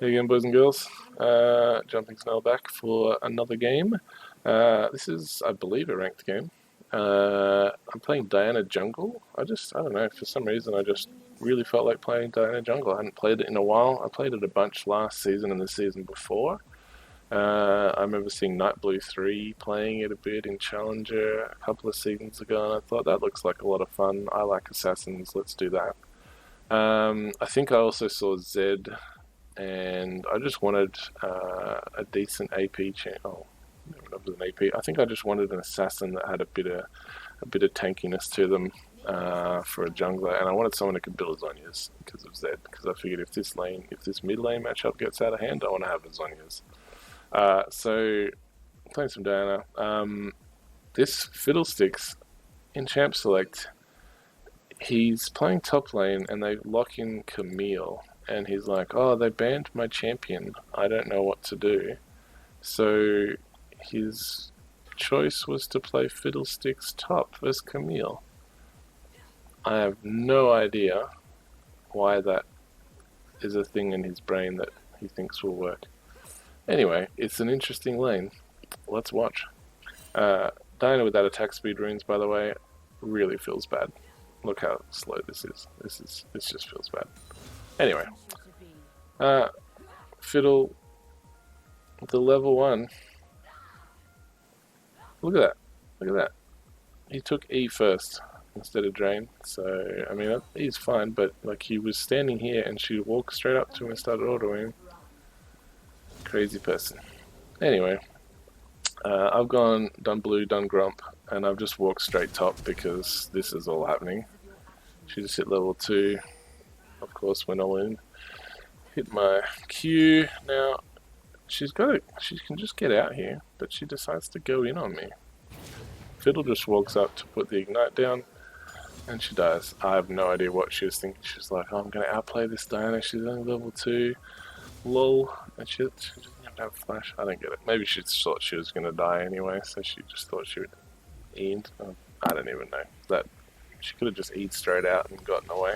Hey again, boys and girls. Jumping Snell back for another game. This is, I believe, a ranked game. I'm playing Diana Jungle. I don't know, for some reason I just really felt like playing Diana Jungle. I hadn't played it in a while. I played it a bunch last season and the season before. I remember seeing Night Blue 3 playing it a bit in Challenger a couple of seasons ago, and I thought that looks like a lot of fun. I like assassins, let's do that. I think I also saw Zed, and I just wanted a decent AP channel. Oh, never know if it was an AP. I think I just wanted an assassin that had a bit of tankiness to them for a jungler, and I wanted someone who could build Zhonya's because of Zed. Because I figured if this mid lane matchup gets out of hand, I want to have a Zhonya's. So playing some Diana. This Fiddlesticks in Champ Select, he's playing top lane, and they lock in Camille. And he's like, oh, they banned my champion. I don't know what to do. So his choice was to play Fiddlesticks top versus Camille. I have no idea why that is a thing in his brain that he thinks will work. Anyway, it's an interesting lane. Let's watch. Diana with that attack speed runes, by the way, really feels bad. Look how slow this is. This just feels bad. Anyway, Fiddle, the level 1. Look at that. Look at that. He took E first instead of Drain. So, I mean, he's fine, but like he was standing here and she walked straight up to him and started autoing. Crazy person. Anyway, I've done blue, done Grump, and I've just walked straight top because this is all happening. She just hit level 2. Of course, went all in. Hit my Q. Now, she can just get out here, but she decides to go in on me. Fiddle just walks up to put the ignite down, and she dies. I have no idea what she was thinking. She's like, oh, I'm going to outplay this Diana. She's only level 2. Lol. And she doesn't have to have flash. I don't get it. Maybe she thought she was going to die anyway, so she just thought she would end. I don't even know. That she could have just eat straight out and gotten away.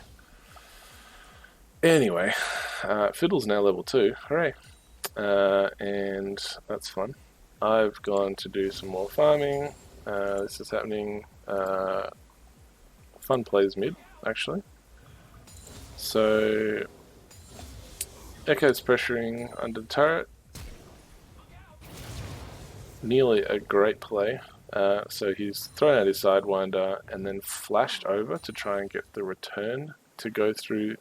Anyway, Fiddle's now level 2, hooray, and that's fun. I've gone to do some more farming. This is happening. Fun plays mid, actually. So, Echo's pressuring under the turret. Nearly a great play. So he's thrown out his Sidewinder and then flashed over to try and get the return to go through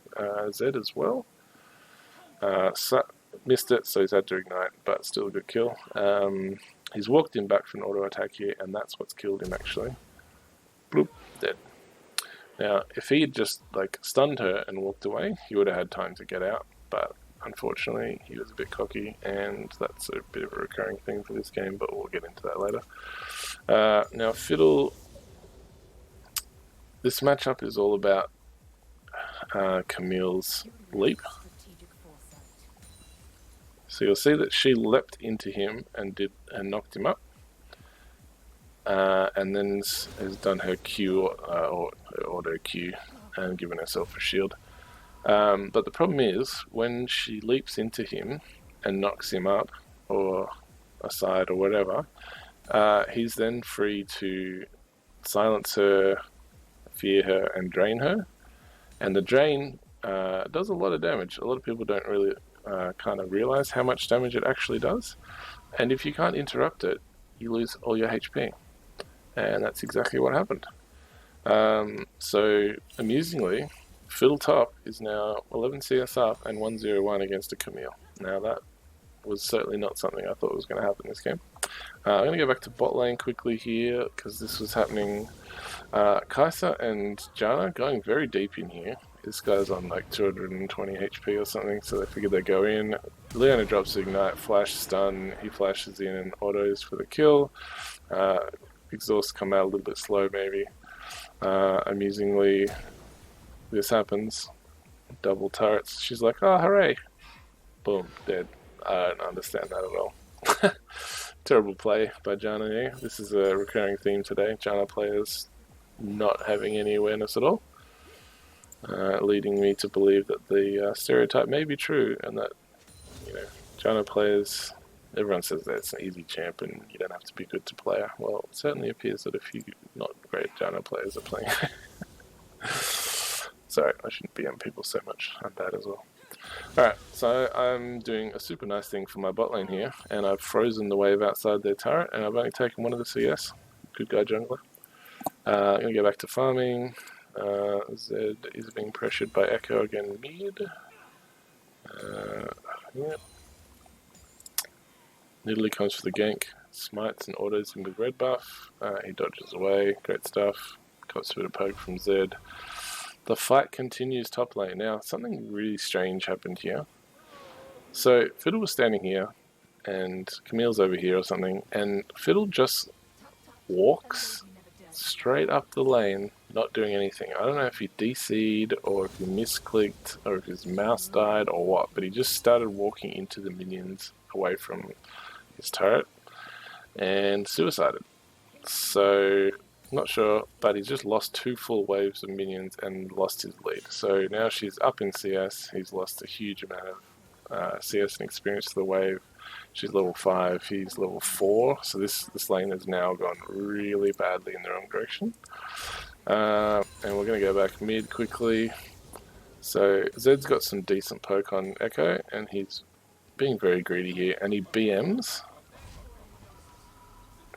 Zed as well. So missed it, so he's had to ignite, but still a good kill. He's walked in back for an auto attack here, and that's what's killed him actually. Bloop, dead. Now, if he had just like stunned her and walked away, he would have had time to get out, but unfortunately he was a bit cocky, and that's a bit of a recurring thing for this game, but we'll get into that later. Now, Fiddle, this matchup is all about Camille's leap. So you'll see that she leapt into him and knocked him up, and then has done her Q or her auto Q and given herself a shield. But the problem is when she leaps into him and knocks him up or aside or whatever, he's then free to silence her, fear her, and drain her. And the drain does a lot of damage. A lot of people don't really kind of realize how much damage it actually does. And if you can't interrupt it, you lose all your HP. And that's exactly what happened. So, amusingly, Fiddle top is now 11 CS up and 101 against a Camille. Now that was certainly not something I thought was going to happen in this game. I'm going to go back to bot lane quickly here because this was happening. Kai'Sa and Janna going very deep in here. This guy's on like 220 HP or something, so they figured they'd go in. Leona drops Ignite, flash stun, he flashes in and autos for the kill. Exhaust come out a little bit slow maybe. Amusingly, this happens. Double turrets. She's like, oh, hooray. Boom, dead. I don't understand that at all. Terrible play by Janna here. This is a recurring theme today. Janna players not having any awareness at all. Leading me to believe that the stereotype may be true and that Jungle players, everyone says that it's an easy champ and you don't have to be good to play. Well, it certainly appears that a few not great Jungle players are playing. Sorry, I shouldn't BM people so much. I'm bad as well. Alright, so I'm doing a super nice thing for my bot lane here, and I've frozen the wave outside their turret, and I've only taken one of the CS. Good guy, jungler. I'm going to go back to farming. Zed is being pressured by Echo again mid. Yep. Nidalee comes for the gank, smites and autos him with red buff. He dodges away, great stuff. Got a bit of poke from Zed. The fight continues top lane. Now, something really strange happened here. So, Fiddle was standing here, and Camille's over here or something, and Fiddle just walks straight up the lane, not doing anything. I don't know if he DC'd, or if he misclicked, or if his mouse died, or what, but he just started walking into the minions away from his turret, and suicided. So, not sure, but he's just lost 2 full waves of minions and lost his lead. So now she's up in CS. He's lost a huge amount of CS and experience to the wave. She's level 5, he's level 4. So this lane has now gone really badly in the wrong direction. And we're going to go back mid quickly. So Zed's got some decent poke on Echo, and he's being very greedy here, and he BMs.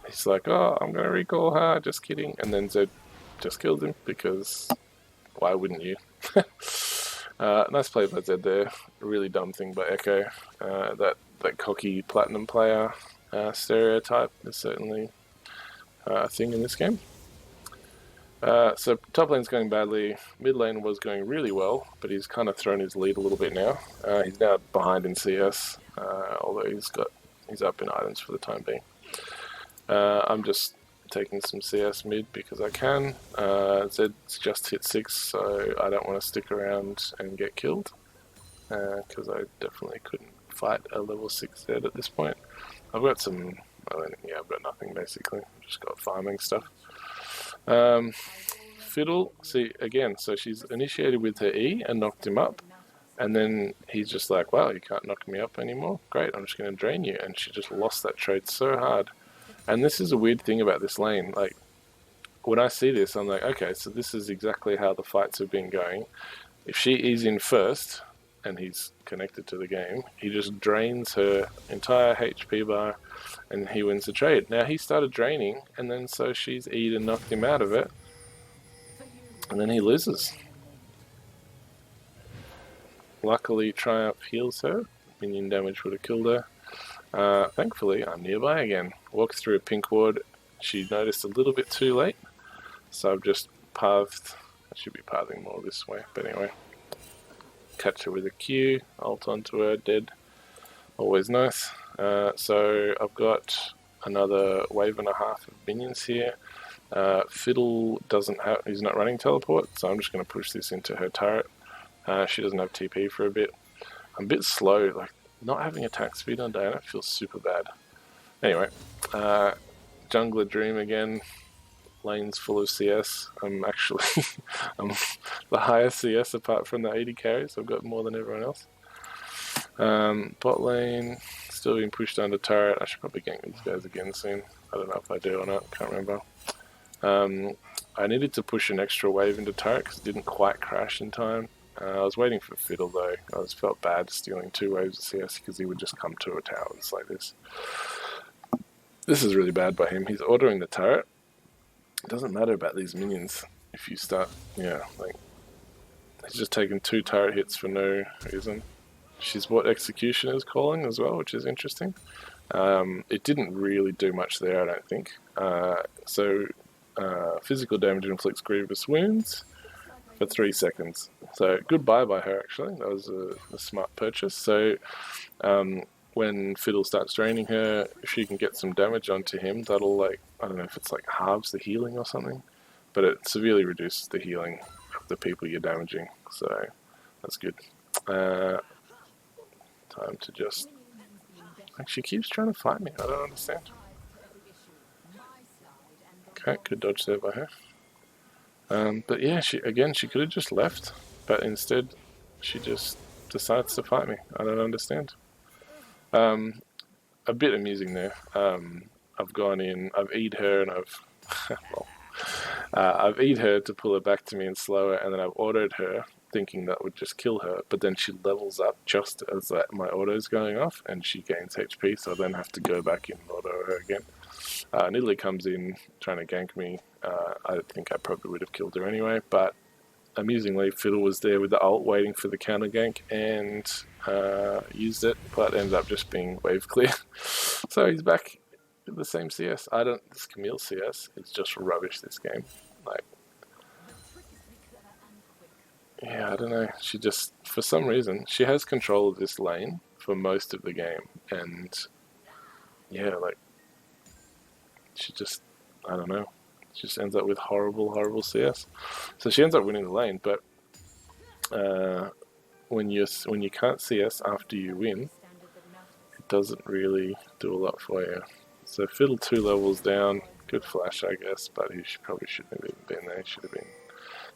He's like, oh, I'm going to recall her, just kidding. And then Zed just kills him, because why wouldn't you? Nice play by Zed there. A really dumb thing by Echo. That cocky platinum player stereotype is certainly a thing in this game. So top lane's going badly. Mid lane was going really well, but he's kind of thrown his lead a little bit now. He's now behind in CS, although he's up in items for the time being. I'm just taking some CS mid because I can. Zed's just hit 6, so I don't want to stick around and get killed, because I definitely couldn't fight a level 6 Zed at this point. I've got some, I've got nothing basically. I've just got farming stuff. Fiddle, see again, so she's initiated with her E and knocked him up, and then he's just like, wow, you can't knock me up anymore? Great, I'm just going to drain you, and she just lost that trade so hard. And this is a weird thing about this lane, like, when I see this, I'm like, okay, so this is exactly how the fights have been going. If she is in first, and he's connected to the game, he just drains her entire HP bar, and he wins the trade. Now, he started draining, and then so she's E'd and knocked him out of it, and then he loses. Luckily, Triumph heals her. Minion damage would have killed her. Thankfully, I'm nearby again. Walked through a pink ward. She noticed a little bit too late, so I've just pathed. I should be pathing more this way, but anyway. Catch her with a Q, ult onto her, dead. Always nice. So I've got another wave and a half of minions here. Fiddle he's not running teleport, so I'm just going to push this into her turret. She doesn't have TP for a bit. I'm a bit slow, like, not having attack speed on Diana feels super bad. Anyway, jungler dream again. Lanes full of CS. I'm actually I'm the highest CS apart from the 80 carries. I've got more than everyone else. Bot lane still being pushed under turret. I should probably gank these guys again soon. I don't know if I do or not. Can't remember. I needed to push an extra wave into turret because it didn't quite crash in time. I was waiting for Fiddle though. I felt bad stealing 2 waves of CS because he would just come to a tower just like this. This is really bad by him. He's ordering the turret. It doesn't matter about these minions if you start, like, he's just taken 2 turret hits for no reason. She's what Execution is calling as well, which is interesting. It didn't really do much there, I don't think. Physical damage inflicts grievous wounds for 3 seconds. So goodbye by her, actually. That was a smart purchase. So when Fiddle starts draining her, if she can get some damage onto him, that'll, like, I don't know if it's like halves the healing or something, but it severely reduces the healing of the people you're damaging. So that's good. Time to just... Like, she keeps trying to fight me. I don't understand. Okay, good dodge there by her. But yeah, she could have just left, but instead she just decides to fight me. I don't understand. A bit amusing there. I've gone in, I've E'd her, and I've well, I've E'd her to pull her back to me and slow her, and then I've autoed her, thinking that would just kill her. But then she levels up just as my auto's going off, and she gains HP. So I then have to go back in and auto her again. Nidalee comes in trying to gank me. I think I probably would have killed her anyway, but amusingly, Fiddle was there with the ult waiting for the counter gank and used it, but ended up just being wave clear. So he's back in the same CS. This Camille CS is just rubbish this game. Like, yeah, I don't know. She just, for some reason, she has control of this lane for most of the game, and yeah, like, she just, I don't know. She just ends up with horrible CS. So she ends up winning the lane, but when you can't CS after you win, it doesn't really do a lot for you. So Fiddle 2 levels down, good flash I guess, but he probably shouldn't have even been there. He should have been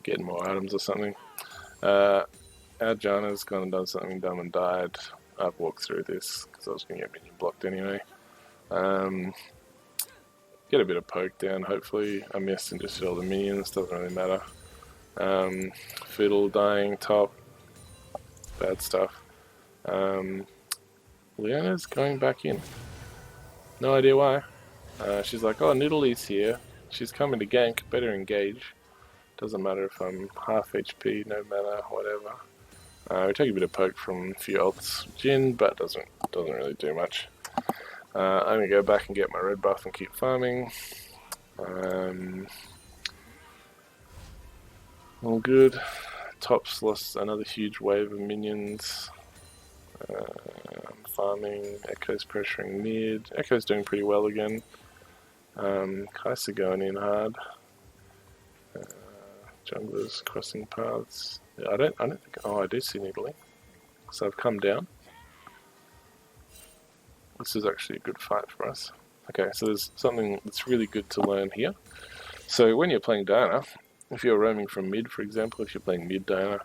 getting more items or something. Our Janna's gone and done something dumb and died. I've walked through this because I was going to get minion blocked anyway. Get a bit of poke down, hopefully. I missed and just hit all the minions, doesn't really matter. Fiddle dying top. Bad stuff. Leona's going back in. No idea why. She's like, oh, Nidalee's here. She's coming to gank, better engage. Doesn't matter if I'm half HP, no mana, whatever. We take a bit of poke from a few ults. Jhin, but doesn't really do much. I'm going to go back and get my red buff and keep farming. All good. Top's lost another huge wave of minions. Farming. Echo's pressuring mid. Echo's doing pretty well again. Kai'Sa going in hard. Junglers crossing paths. Yeah, I don't think. Oh, I do see Nidalee. So I've come down. This is actually a good fight for us. Okay, so there's something that's really good to learn here. So when you're playing Diana, if you're roaming from mid, for example, if you're playing mid Diana,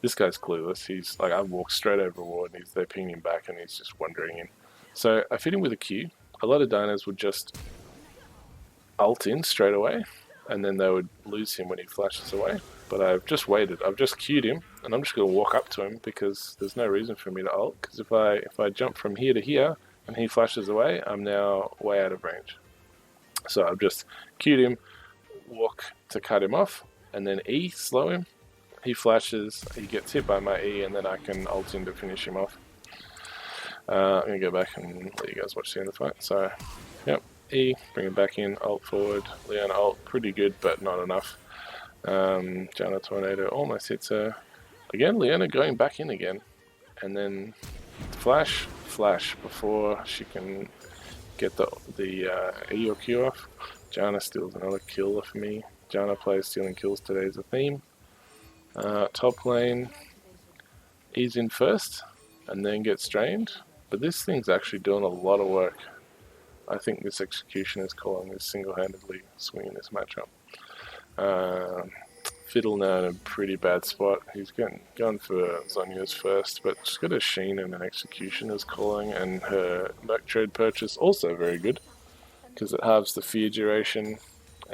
this guy's clueless. He's like, I've walked straight over a ward, and they're pinging him back, and he's just wandering in. So I fit him with a Q. A lot of Dianas would just ult in straight away, and then they would lose him when he flashes away. But I've just waited. I've just queued him, and I'm just going to walk up to him because there's no reason for me to ult. Because if I jump from here to here and he flashes away, I'm now way out of range. So I've just queued him, walk to cut him off, and then E, slow him. He flashes, he gets hit by my E, and then I can ult in to finish him off. I'm going to go back and let you guys watch the end of the fight. So, yep, E, bring him back in, ult forward. Leona ult, pretty good, but not enough. Janna Tornado almost hits her. Again, Leona going back in again. And then flash before she can get the E or Q off. Janna steals another kill for me. Janna plays stealing kills today as a theme. Top lane, E's in first, and then gets drained. But this thing's actually doing a lot of work. I think this execution is calling this single-handedly swinging this matchup. Fiddle now in a pretty bad spot. He's going for Zhonya's first, but she's got a Sheen and an execution is calling, and her Merc Trade purchase also very good because it halves the fear duration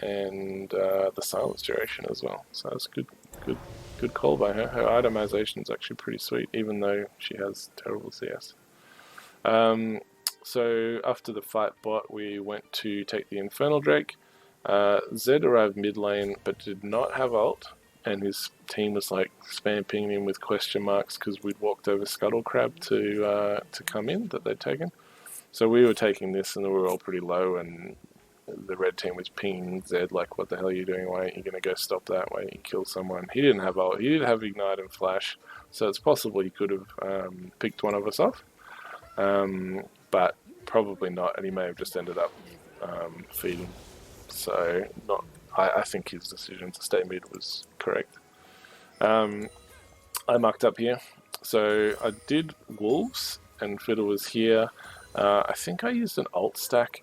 and the silence duration as well. So that's good call by her. Her itemization is actually pretty sweet, even though she has terrible CS. So after the fight bot, we went to take the Infernal Drake. Zed arrived mid lane but did not have ult, and his team was like spam pinging him with question marks because we'd walked over Scuttle Crab to come in that they'd taken. So we were taking this and we were all pretty low, and the red team was pinging Zed like, what the hell are you doing? Why aren't you going to go stop that? Why don't you kill someone? He didn't have ult. He did have Ignite and Flash, so it's possible he could have picked one of us off, but probably not, and he may have just ended up feeding. So I think his decision to stay mid was correct. I mucked up here. So I did Wolves, and Fiddle was here. I think I used an ult stack.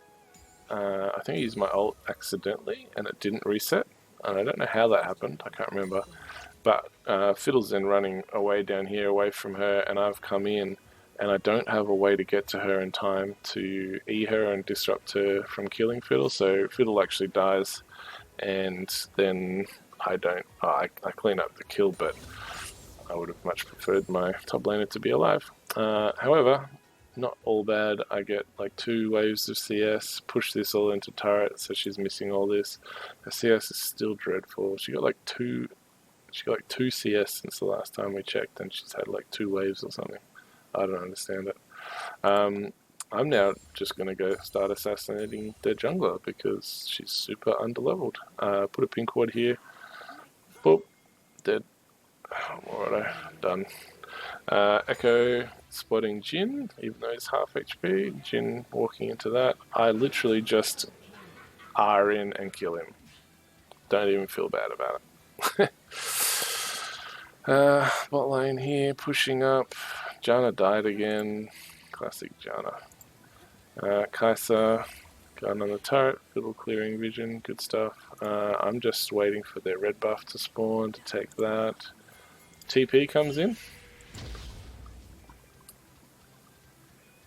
I think I used my ult accidentally, and it didn't reset. And I don't know how that happened. I can't remember. But Fiddle's then running away down here, away from her, and I've come in, and I don't have a way to get to her in time to E her and disrupt her from killing Fiddle, so Fiddle actually dies, and then I don't. I clean up the kill, but I would have much preferred my top laner to be alive. However, not all bad. I get like 2 waves of CS, push this all into turret, so she's missing all this. Her CS is still dreadful. She got like 2 CS since the last time we checked, and she's had like 2 waves or something. I don't understand it. I'm now just going to go start assassinating their jungler because she's super underleveled. Put a pink ward here. Boop. Dead. What have I done? Echo spotting Jhin, even though he's half HP. Jhin walking into that. I literally just R in and kill him. Don't even feel bad about it. Bot lane here, pushing up. Janna died again. Classic Janna. Kai'Sa, gun on the turret, Fiddle clearing vision, good stuff. I'm just waiting for their red buff to spawn to take that. TP comes in.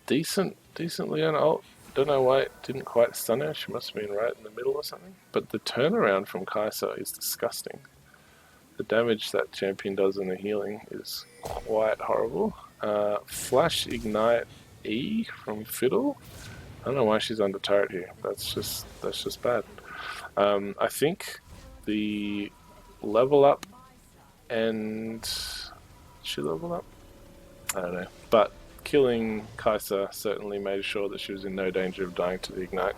Decent Leona ult. Don't know why it didn't quite stun her. She must have been right in the middle or something. But the turnaround from Kai'Sa is disgusting. The damage that champion does in the healing is quite horrible. Flash Ignite E from Fiddle. I don't know why she's under turret here. That's just bad. I think the level up and she level up? I don't know. But killing Kai'Sa certainly made sure that she was in no danger of dying to the Ignite.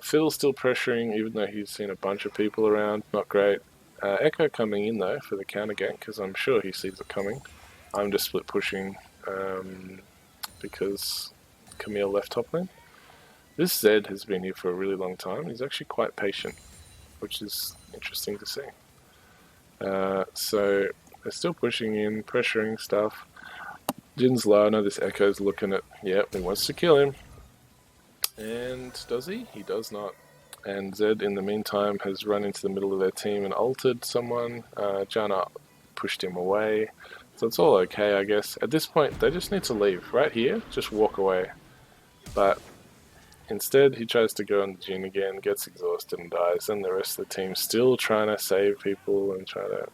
Fiddle's still pressuring, even though he's seen a bunch of people around. Not great. Echo coming in though for the counter gank because I'm sure he sees it coming. I'm just split pushing because Camille left top lane. This Zed has been here for a really long time. He's actually quite patient, which is interesting to see. So they're still pushing in, pressuring stuff. Jin's low. I know this Echo's looking at, yep, he wants to kill him. And does he? He does not. And Zed, in the meantime, has run into the middle of their team and ulted someone. Janna pushed him away. So it's all okay, I guess. At this point, they just need to leave. Right here, just walk away. But instead, he tries to go on the Jhin again, gets exhausted and dies. And the rest of the team's still trying to save people and try to,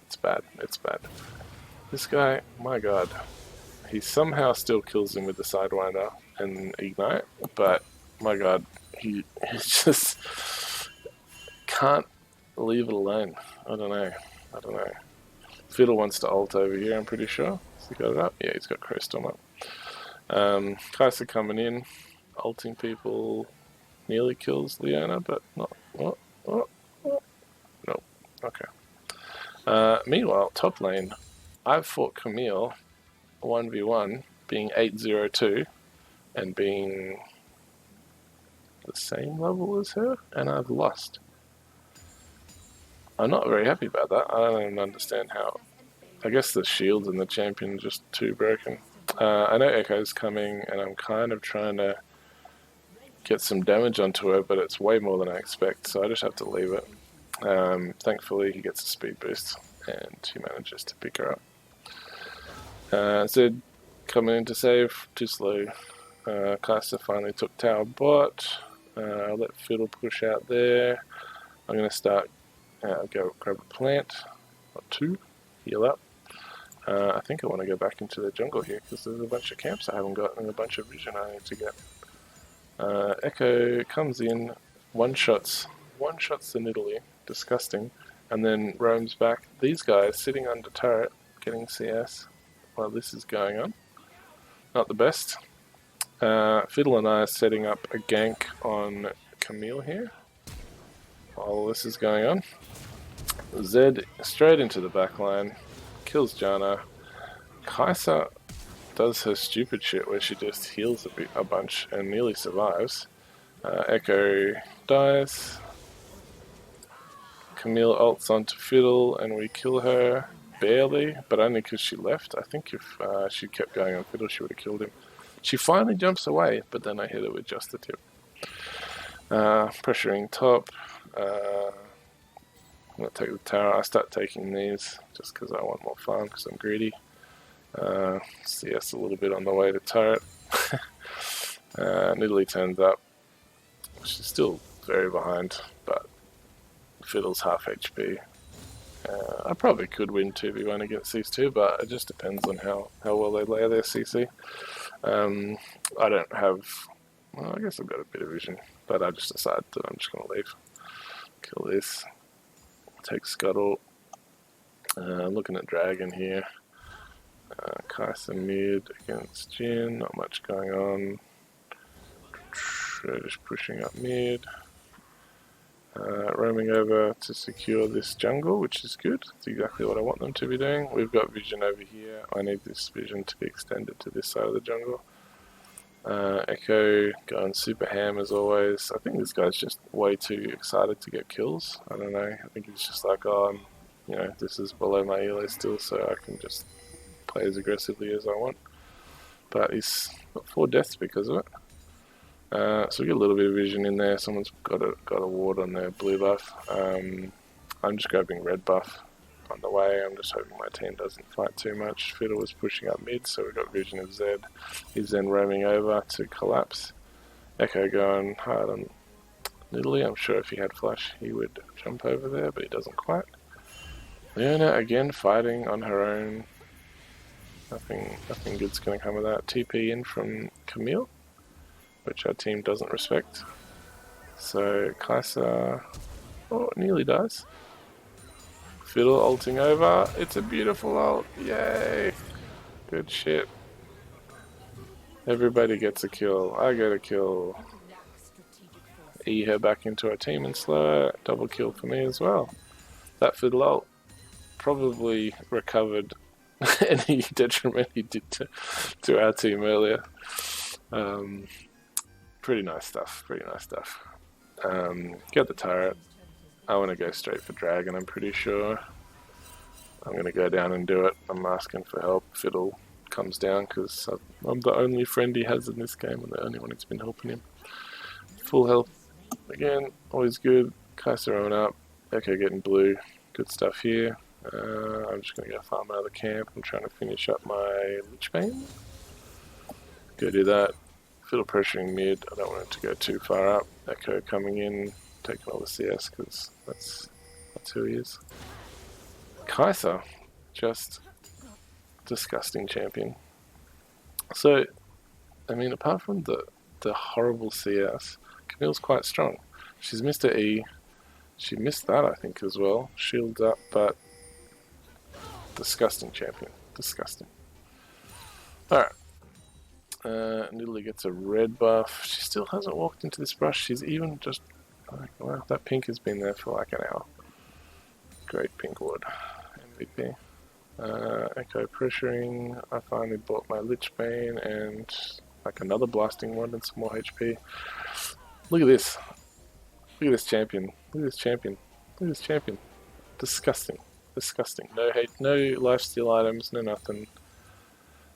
it's bad. It's bad. This guy, my god. He somehow still kills him with the Sidewinder and Ignite. But, my god, he just can't leave it alone. I don't know. Fiddle wants to ult over here, I'm pretty sure. Has he got it up? Yeah, he's got Crowstorm up. Kai'Sa coming in, ulting people, nearly kills Leona, but not. No. Okay. Meanwhile, top lane, I've fought Camille 1v1, being 802, and being the same level as her, and I've lost. I'm not very happy about that. I don't even understand how. I guess the shields and the champion are just too broken. I know Echo's coming, and I'm kind of trying to get some damage onto her, but it's way more than I expect, so I just have to leave it. Thankfully, he gets a speed boost, and he manages to pick her up. Zed coming in to save, too slow. Kai'Sa finally took tower bot. I'll let Fiddle push out there. I'm going to start, go grab a plant, or 2, heal up. I think I want to go back into the jungle here because there's a bunch of camps I haven't got and a bunch of vision I need to get. Echo comes in, one-shots the Nidalee, disgusting, and then roams back. These guys sitting under turret, getting CS while this is going on. Not the best. Fiddle and I are setting up a gank on Camille here while this is going on. Zed straight into the backline, kills Janna. Kai'Sa does her stupid shit where she just heals a bunch and nearly survives. Echo dies. Camille ults onto Fiddle and we kill her barely, but only because she left. I think if she kept going on Fiddle, she would have killed him. She finally jumps away, but then I hit her with just the tip. Pressuring top. I'm going to take the tower. I start taking these just because I want more farm because I'm greedy. CS a little bit on the way to turret. Nidalee turns up. She's still very behind, but Fiddle's half HP. I probably could win 2v1 against these two, but it just depends on how well they layer their CC. I don't have... Well, I guess I've got a bit of vision, but I just decided that I'm just going to leave. Kill this. Take Scuttle. Looking at Dragon here. Kai'Sa mid against Jhin, not much going on. Just pushing up mid. Roaming over to secure this jungle, which is good. That's exactly what I want them to be doing. We've got vision over here. I need this vision to be extended to this side of the jungle. Echo going super ham as always. I think this guy's just way too excited to get kills. I don't know. I think he's just like, oh, this is below my elo still, so I can just play as aggressively as I want. But he's got 4 deaths because of it. So we get a little bit of vision in there. Someone's got a ward on their blue buff. I'm just grabbing red buff on the way. I'm just hoping my team doesn't fight too much. Fiddle was pushing up mid, so we got vision of Zed. He's then roaming over to collapse. Echo going hard on Nidalee. I'm sure if he had flash, he would jump over there, but he doesn't quite. Leona again fighting on her own. Nothing good's going to come of that. TP in from Camille, which our team doesn't respect. So Kai'Sa, nearly dies. Fiddle ulting over. It's a beautiful ult. Yay! Good shit. Everybody gets a kill. I get a kill. E her back into our team and slow her. Double kill for me as well. That Fiddle ult probably recovered any detriment he did to our team earlier. Pretty nice stuff. Get the turret. I want to go straight for Dragon, I'm pretty sure. I'm going to go down and do it. I'm asking for help. Fiddle comes down because I'm the only friend he has in this game and the only one who's been helping him. Full health again, always good. Kai'Sa rolling up. Echo getting blue. Good stuff here. I'm just going to go farm out of the camp. I'm trying to finish up my Lich Bane. Go do that. Fiddle pressuring mid. I don't want it to go too far up. Echo coming in, taking all the CS because that's who he is. Kai'Sa, just disgusting champion. So, I mean, apart from the horrible CS, Camille's quite strong. She's missed her E. She missed that, I think, as well. Shields up, but disgusting champion. Disgusting. Alright. Nidalee gets a red buff. She still hasn't walked into this brush. She's even just... wow, that pink has been there for like an hour. Great pink ward. MVP. Echo pressuring. I finally bought my Lich Bane and like another blasting one and some more HP. Look at this. Look at this champion. Look at this champion. Look at this champion. Disgusting. Disgusting. No hate, no lifesteal items, no nothing.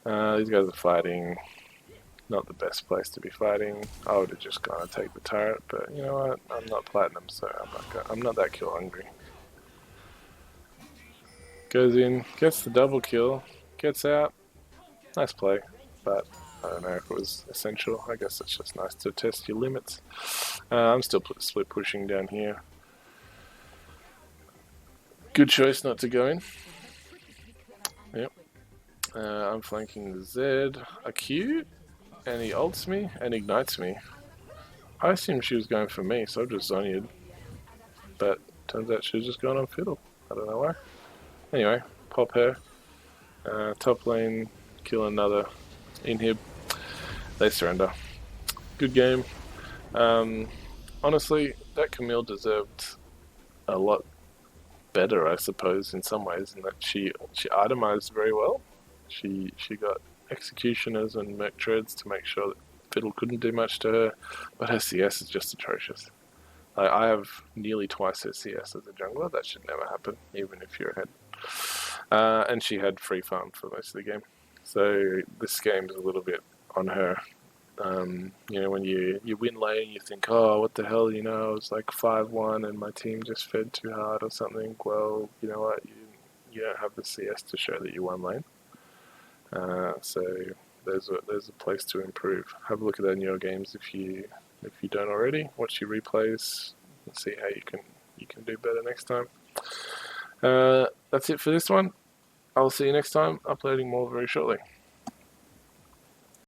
These guys are fighting. Not the best place to be fighting. I would have just gone to take the turret, but you know what? I'm not platinum, so I'm not that kill hungry. Goes in, gets the double kill, gets out. Nice play, but I don't know if it was essential. I guess it's just nice to test your limits. I'm still split pushing down here. Good choice not to go in. Yep. I'm flanking Zed, a Q, and he ults me and ignites me. I assumed she was going for me, so I just zoned. But turns out she was just going on Fiddle. I don't know why. Anyway, pop her. Top lane, kill another inhib. They surrender. Good game. Honestly, that Camille deserved a lot better, I suppose, in some ways, in that she itemized very well. She got executioners and merc treads to make sure that Fiddle couldn't do much to her, but her CS is just atrocious. I have nearly twice her CS as a jungler. That should never happen, even if you're ahead. And she had free farm for most of the game. So this game's a little bit on her. You know, when you win lane, you think, oh, what the hell, you know, I was like 5-1 and my team just fed too hard or something. Well, you know what, you don't have the CS to show that you won lane. So there's a place to improve. Have a look at our newer games if you don't already. Watch your replays and see how you can do better next time. That's it for this one. I'll see you next time. Uploading more very shortly.